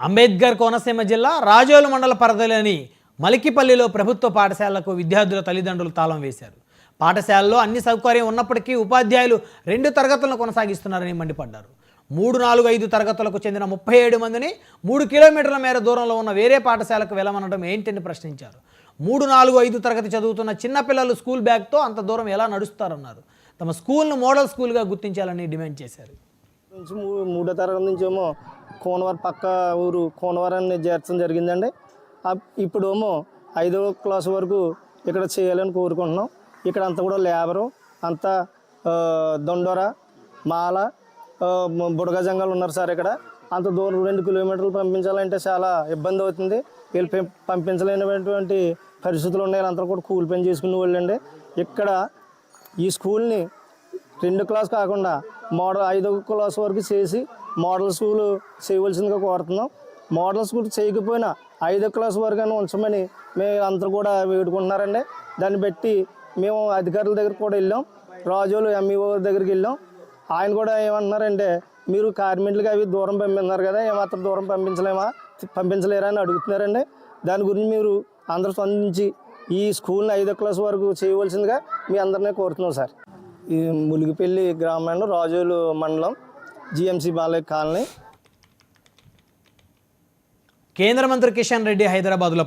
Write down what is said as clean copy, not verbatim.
అంబేద్కర్ కోనసీమ జిల్లా రాజోలు మండల పరిధిలోని మలికిపల్లిలో ప్రభుత్వ పాఠశాలకు విద్యార్థుల తల్లిదండ్రులు తాళం వేశారు. పాఠశాలలో అన్ని సౌకర్యం ఉన్నప్పటికీ ఉపాధ్యాయులు 2 తరగతులను కొనసాగిస్తున్నారని మండిపడ్డారు. 3, 4, 5 తరగతులకు చెందిన 37 మందిని 3 కిలోమీటర్ల మేర దూరంలో ఉన్న వేరే పాఠశాలకు వెళ్ళమనడం ఏంటని ప్రశ్నించారు. 3, 4, 5 తరగతి చదువుతున్న చిన్నపిల్లలు స్కూల్ బ్యాగ్తో అంత దూరం ఎలా నడుస్తారన్నారు. తమ స్కూల్ను మోడల్ స్కూల్గా గుర్తించాలని డిమాండ్ చేశారు. నుంచి 3వ తరగతి నుంచి ఏమో కోనవరం పక్క ఊరు కోనవరాన్ని చేర్చడం జరిగిందండి. ఇప్పుడేమో 5వ క్లాస్ వరకు ఇక్కడ చేయాలని కోరుకుంటున్నాం. ఇక్కడ అంతా కూడా లేబరు అంతా దొండోర మాల బుడగ జంగాలు ఉన్నారు సార్. ఇక్కడ అంత దూరం 2 కిలోమీటర్లు పంపించాలంటే చాలా ఇబ్బంది అవుతుంది. వీళ్ళు పంపించలేనటువంటి పరిస్థితులు ఉన్నాయి. అంతా కూడా కూలి పని చేసుకునే వాళ్ళండి. ఇక్కడ ఈ స్కూల్ని 2 క్లాస్ కాకుండా మోడల్ 5వ క్లాస్ వరకు చేసి మోడల్ స్కూల్ చేయవలసిందిగా కోరుతున్నాం. మోడల్ స్కూల్ చేయకపోయినా 5వ క్లాస్ వరకు అని ఉంచమని మేము అందరూ కూడా వేడుకుంటున్నారండి. దాన్ని బట్టి మేము అధికారుల దగ్గర కూడా వెళ్ళాం. రాజోలు ఎంఈఓ దగ్గరికి వెళ్ళాం. ఆయన కూడా ఏమంటున్నారంటే, మీరు కార్మెంట్లకి అవి దూరం పంపిస్తున్నారు కదా, ఏమాత్రం దూరం పంపించలేరా అని అడుగుతున్నారండి. దాని గురించి మీరు అందరూ స్పందించి ఈ స్కూల్ని 5వ క్లాస్ వరకు చేయవలసిందిగా మీ అందరినీ కోరుతున్నాం సార్. ఈ ములిగిపల్లి గ్రామంలో రాజోలు మండలం జిఎంసి బాలయ్య కాలనీ. కేంద్ర మంత్రి కిషన్ రెడ్డి హైదరాబాద్లో